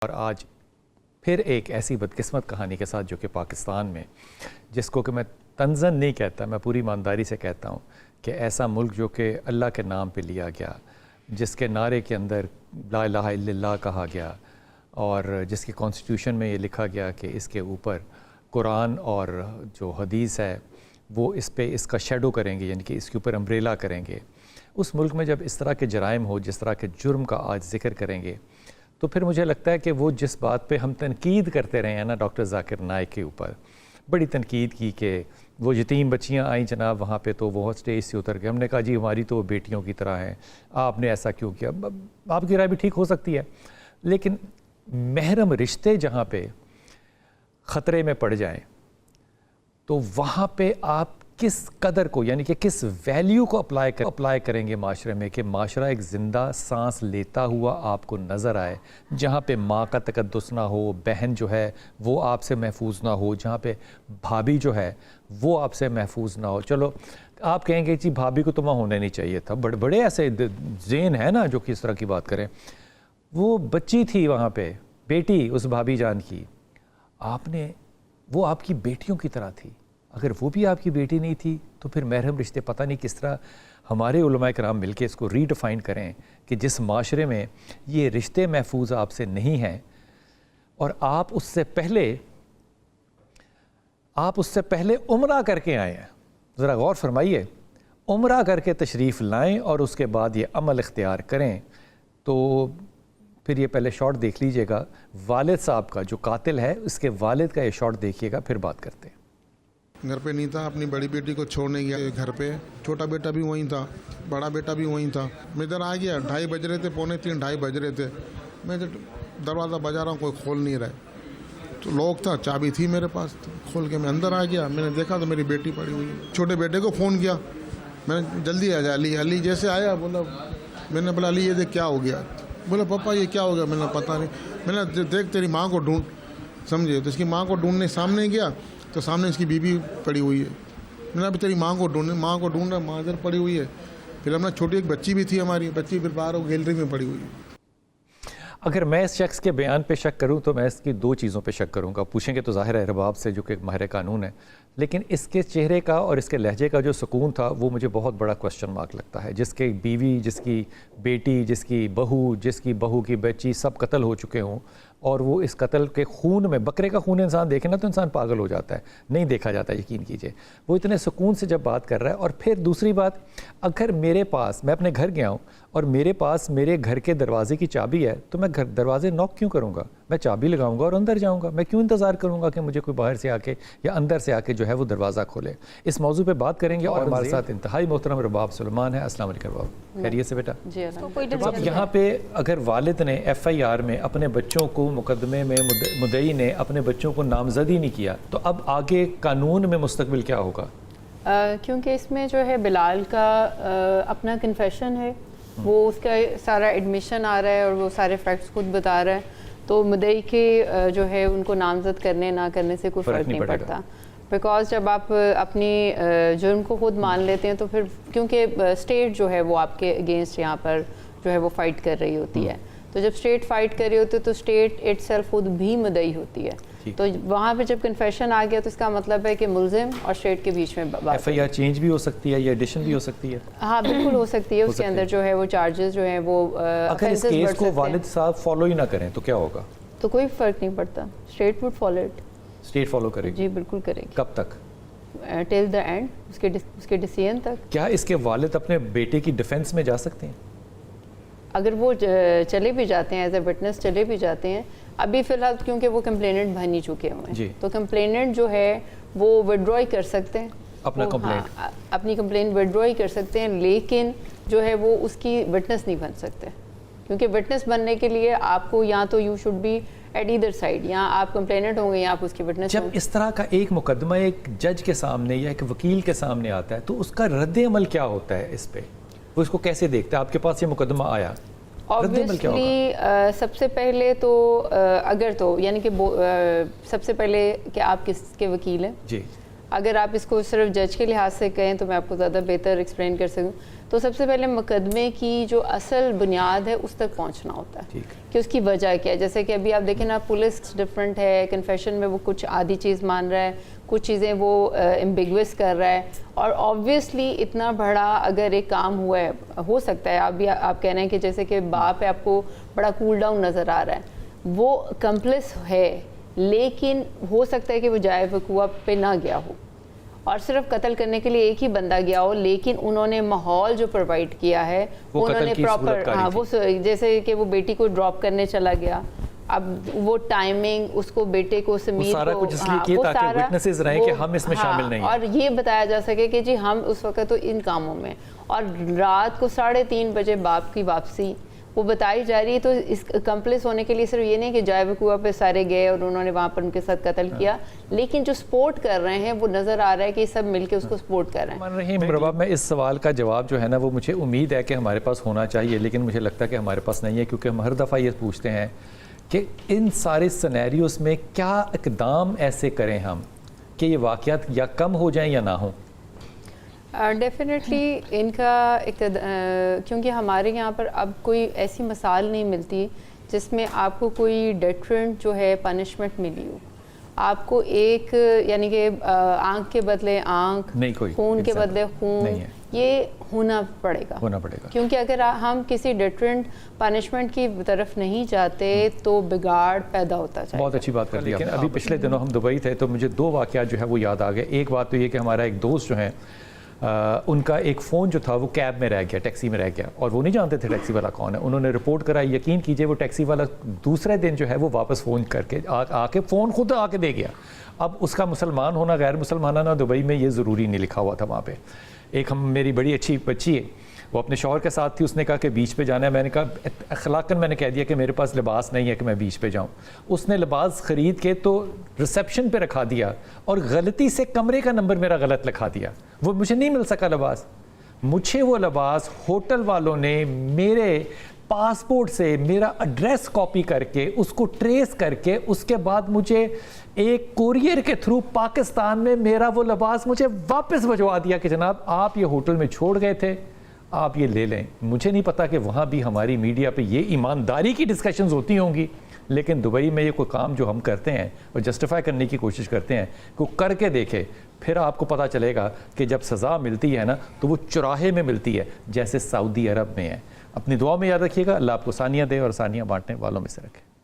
اور آج پھر ایک ایسی بدقسمت کہانی کے ساتھ جو کہ پاکستان میں، جس کو کہ میں تنزن نہیں کہتا، میں پوری ایمانداری سے کہتا ہوں کہ ایسا ملک جو کہ اللہ کے نام پہ لیا گیا، جس کے نعرے کے اندر لا الہ الا اللہ کہا گیا، اور جس کی کانسٹیٹیوشن میں یہ لکھا گیا کہ اس کے اوپر قرآن اور جو حدیث ہے وہ اس پہ اس کا شیڈو کریں گے، یعنی کہ اس کے اوپر امبریلا کریں گے۔ اس ملک میں جب اس طرح کے جرائم ہو، جس طرح کے جرم کا آج ذکر کریں گے، تو پھر مجھے لگتا ہے کہ وہ جس بات پہ ہم تنقید کرتے رہے ہیں نا ڈاکٹر ذاکر نائک کے اوپر، بڑی تنقید کی کہ وہ یتیم بچیاں آئیں جناب وہاں پہ تو وہ اسٹیج سے اتر گئے، ہم نے کہا جی ہماری تو بیٹیوں کی طرح ہیں، آپ نے ایسا کیوں کیا؟ آپ کی رائے بھی ٹھیک ہو سکتی ہے، لیکن محرم رشتے جہاں پہ خطرے میں پڑ جائیں تو وہاں پہ آپ کس قدر کو، یعنی کہ کس ویلیو کو اپلائی کریں گے معاشرے میں کہ معاشرہ ایک زندہ سانس لیتا ہوا آپ کو نظر آئے، جہاں پہ ماں کا تقدس نہ ہو، بہن جو ہے وہ آپ سے محفوظ نہ ہو، جہاں پہ بھابھی جو ہے وہ آپ سے محفوظ نہ ہو۔ چلو آپ کہیں گے جی بھابھی کو تو وہاں ہونا نہیں چاہیے تھا، بڑے ایسے ذہن ہے نا جو کہ اس طرح کی بات کریں۔ وہ بچی تھی وہاں پہ، بیٹی اس بھابھی جان کی، وہ آپ کی بیٹیوں کی طرح تھی، اگر وہ بھی آپ کی بیٹی نہیں تھی تو پھر محرم رشتے پتہ نہیں کس طرح ہمارے علماء کرام مل کے اس کو ری ڈیفائن کریں کہ جس معاشرے میں یہ رشتے محفوظ آپ سے نہیں ہیں اور آپ اس سے پہلے عمرہ کر کے آئے ہیں، ذرا غور فرمائیے، عمرہ کر کے تشریف لائیں اور اس کے بعد یہ عمل اختیار کریں، تو پھر یہ پہلے شارٹ دیکھ لیجئے گا والد صاحب کا جو قاتل ہے، اس کے والد کا یہ شارٹ دیکھیے گا، پھر بات کرتے ہیں۔ گھر پہ نہیں تھا، اپنی بڑی بیٹی کو چھوڑنے گیا گھر پہ، چھوٹا بیٹا بھی وہیں تھا، بڑا بیٹا بھی وہیں تھا۔ میں ادھر آ گیا، 2:30 بج رہے تھے، 2:45 2:30 بج رہے تھے، میں دروازہ بجا رہا ہوں، کوئی کھول نہیں رہا، تو لوک تھا، چابی تھی میرے پاس، کھول کے میں اندر آ گیا۔ میں نے دیکھا تو میری بیٹی پڑی ہوئی ہے۔ چھوٹے بیٹے کو فون کیا، میں نے جلدی آ جا علی جیسے آیا، بولا، میں نے بولا علی یہ دیکھ کیا ہو گیا؟ بولا پپا یہ کیا ہو گیا؟ میں نے پتہ نہیں۔ میں نے دیکھ تیری ماں کو ڈھونڈ، سمجھے؟ تو اس کی ماں کو ڈھونڈنے سامنے گیا تو سامنے اس کی بیوی پڑی ہوئی ہے۔ میں نے ابھی تیری ماں کو ڈھونڈا، ماں ادھر پڑی ہوئی ہے۔ پھر ہم نے چھوٹی ایک بچی بھی تھی ہماری، بچی پھر باہر گیلری میں پڑی ہوئی ہے۔ اگر میں اس شخص کے بیان پہ شک کروں تو میں اس کی 2 چیزوں پہ شک کروں گا، پوچھیں گے تو ظاہر ہے رباب سے جو کہ ماہر قانون ہے، لیکن اس کے چہرے کا اور اس کے لہجے کا جو سکون تھا وہ مجھے بہت بڑا کوسچن مارک لگتا ہے۔ جس کی بیوی، جس کی بیٹی، جس کی بہو کی بچی سب قتل ہو چکے ہوں، اور وہ اس قتل کے خون میں، بکرے کا خون انسان دیکھے نا تو انسان پاگل ہو جاتا ہے، نہیں دیکھا جاتا، یقین کیجئے، وہ اتنے سکون سے جب بات کر رہا ہے۔ اور پھر دوسری بات، اگر میرے پاس، میں اپنے گھر گیا ہوں اور میرے پاس میرے گھر کے دروازے کی چابی ہے تو میں دروازے نوک کیوں کروں گا؟ میں چابی لگاؤں گا اور اندر جاؤں گا، میں کیوں انتظار کروں گا کہ مجھے کوئی باہر سے آ کے یا اندر سے آ کے جو ہے وہ دروازہ کھولے؟ اس موضوع پہ بات کریں گے اور ہمارے ساتھ انتہائی محترم رباب سلمان ہے۔ السلام علیکم رباب، خیریت سے بیٹا؟ جی اب یہاں پہ اگر والد نے FIR میں اپنے بچوں کو، مقدمے میں مدعی نے اپنے بچوں کو نامزد ہی نہیں کیا، تو اب آگے قانون میں مستقبل کیا ہوگا؟ کیونکہ اس میں جو ہے بلال کا اپنا کنفیشن ہے، وہ اس کا سارا ایڈمیشن آ رہا ہے اور وہ سارے فیکٹس خود بتا رہا ہے، تو مدعی کے جو ہے ان کو نامزد کرنے نہ کرنے سے کوئی فرق نہیں پڑتا، بیکاز جب آپ اپنی جرم کو خود مان لیتے ہیں تو پھر، کیونکہ اسٹیٹ جو ہے وہ آپ کے اگینسٹ یہاں پر جو ہے وہ فائٹ کر رہی ہوتی ہے، تو جب اسٹیٹ فائٹ کر رہی ہوتی ہے تو اسٹیٹ اٹ سیلف خود بھی مدعی ہوتی ہے، تو وہاں پہ جب کنفیشن آ گیا تو اس کا مطلب ہے کہ ملزم اور اسٹیٹ کے بیچ میں بات FIR چینج بھی ہو سکتی ہے یا ایڈیشن بھی ہو سکتی ہے؟ ہاں بالکل ہو سکتی ہے، اس کے اندر جو ہے وہ چارجز جو ہیں وہ اگر اس کیس کو والد صاحب فالو ہی نہ کریں تو کیا ہوگا؟ تو کوئی فرق نہیں پڑتا، state would follow it, state follow کرے گی؟ جی بالکل کرے گی۔ کب تک؟ ٹل دا اینڈ، اس کے ڈیسیژن تک۔ کیا اس کے والد اپنے بیٹے کی ڈیفنس میں جا سکتے ہیں؟ اگر وہ چلے بھی جاتے ہیں، ایز اے وٹنس چلے بھی جاتے ہیں، ابھی فی الحال کیونکہ وہ کمپلیننٹ بن ہی چکے ہوئے ہیں، تو کمپلیننٹ جو ہے وہ وڈرا کر سکتے ہیں اپنی کمپلین وڈرا کر سکتے ہیں، لیکن جو ہے وہ اس کی وٹنس نہیں بن سکتے، کیونکہ وٹنس بننے کے لیے آپ کو یا تو you should be at either side, یا آپ کمپلیننٹ ہوں گے یا آپ اس کی وٹنس ہوں گے۔ جب اس طرح کا ایک مقدمہ ایک جج کے سامنے یا ایک وکیل کے سامنے آتا ہے تو اس کا رد عمل کیا ہوتا ہے؟ اس پہ وہ اس کو کیسے دیکھتا ہے؟ آپ کے پاس یہ مقدمہ آیا، اوبویسلی سب سے پہلے تو اگر تو یعنی کہ سب سے پہلے کہ آپ کس کے وکیل ہیں، جی اگر آپ اس کو صرف جج کے لحاظ سے کہیں تو میں آپ کو زیادہ بہتر ایکسپلین کر سکوں۔ تو سب سے پہلے مقدمے کی جو اصل بنیاد ہے اس تک پہنچنا ہوتا ہے کہ اس کی وجہ کیا ہے. جیسے کہ ابھی آپ دیکھیں نا, پولیس ڈفرینٹ ہے, کنفیشن میں وہ کچھ آدھی چیز مان رہا ہے, کچھ چیزیں وہ امبیگوس کر رہا ہے, اور آبویسلی اتنا بڑا اگر ایک کام ہوا ہے, ہو سکتا ہے آپ کہہ رہے ہیں کہ جیسے کہ باپ ہے, آپ کو بڑا کول ڈاؤن نظر آ رہا ہے, وہ کمپلس ہے, لیکن ہو سکتا ہے کہ وہ جائے وقوع پہ نہ گیا ہو اور صرف قتل کرنے کے لیے ایک ہی بندہ گیا ہو, لیکن انہوں نے ماحول جو پرووائڈ کیا ہے انہوں نے پراپر, وہ جیسے کہ وہ بیٹی کو ڈراپ کرنے چلا گیا, اب وہ ٹائمنگ, اس کو بیٹے کو سمیت کو, وہ سارا, اور یہ بتایا جا سکے کہ جی ہم اس وقت تو ان کاموں میں, اور رات کو 3:30 بجے باپ کی واپسی وہ بتائی جا رہی ہے. تو اس کمپلیس ہونے کے لیے صرف یہ نہیں کہ جائے وقوع پہ سارے گئے اور انہوں نے وہاں پر ان کے ساتھ قتل کیا, لیکن جو سپورٹ کر رہے ہیں وہ نظر آ رہا ہے کہ سب مل کے اس کو سپورٹ کر رہے ہیں. رباب, میں اس سوال کا جواب جو ہے نا وہ مجھے امید ہے کہ ہمارے پاس ہونا چاہیے, لیکن مجھے لگتا ہے کہ ہمارے پاس نہیں ہے, کیونکہ ہم ہر دفعہ یہ پوچھتے ہیں کہ ان سارے سینیریوز میں کیا اقدام ایسے کریں ہم کہ یہ واقعات یا کم ہو جائیں یا نہ ہوں. ڈیفینیٹلی ان کا کیونکہ ہمارے یہاں پر اب کوئی ایسی مثال نہیں ملتی جس میں آپ کو کوئی ڈیٹرنٹ جو ہے پنشمنٹ ملی ہو. آپ کو ایک یعنی کہ آنکھ کے بدلے آنکھ, خون کے بدلے خون, یہ ہونا پڑے گا کیونکہ اگر ہم کسی ڈیٹرنٹ پنشمنٹ کی طرف نہیں جاتے تو بگاڑ پیدا ہوتا جائے. بہت اچھی بات کر دی. لیکن ابھی پچھلے دنوں ہم دبئی تھے تو مجھے 2 واقعات جو ہے وہ یاد آ گئے. ایک بات تو یہ کہ ہمارا ایک دوست جو ہیں ان کا ایک فون جو تھا وہ کیب میں رہ گیا, ٹیکسی میں رہ گیا, اور وہ نہیں جانتے تھے ٹیکسی والا کون ہے. انہوں نے رپورٹ کرائی, یقین کیجئے وہ ٹیکسی والا دوسرے دن جو ہے وہ واپس فون کر کے آ کے فون خود آ کے دے گیا. اب اس کا مسلمان ہونا غیر مسلمان ہونا دبئی میں یہ ضروری نہیں لکھا ہوا تھا وہاں پہ. ایک میری بڑی اچھی بچی ہے, وہ اپنے شوہر کے ساتھ تھی, اس نے کہا کہ بیچ پہ جانا ہے. میں نے کہا اخلاقاً میں نے کہہ دیا کہ میرے پاس لباس نہیں ہے کہ میں بیچ پہ جاؤں. اس نے لباس خرید کے تو ریسیپشن پہ رکھا دیا اور غلطی سے کمرے کا نمبر میرا غلط لکھا دیا. وہ مجھے نہیں مل سکا لباس. مجھے وہ لباس ہوٹل والوں نے میرے پاسپورٹ سے میرا ایڈریس کاپی کر کے اس کو ٹریس کر کے اس کے بعد مجھے ایک کوریئر کے تھرو پاکستان میں میرا وہ لباس مجھے واپس بھجوا دیا کہ جناب آپ یہ ہوٹل میں چھوڑ گئے تھے, آپ یہ لے لیں. مجھے نہیں پتا کہ وہاں بھی ہماری میڈیا پہ یہ ایمانداری کی ڈسکشنز ہوتی ہوں گی, لیکن دبئی میں یہ کوئی کام جو ہم کرتے ہیں اور جسٹیفائی کرنے کی کوشش کرتے ہیں کہ وہ کر کے دیکھے, پھر آپ کو پتہ چلے گا کہ جب سزا ملتی ہے نا تو وہ چوراہے میں ملتی ہے جیسے سعودی عرب میں ہے. اپنی دعا میں یاد رکھیے گا, اللہ آپ کو ثانیہ دے اور ثانیہ بانٹنے والوں میں سے رکھے.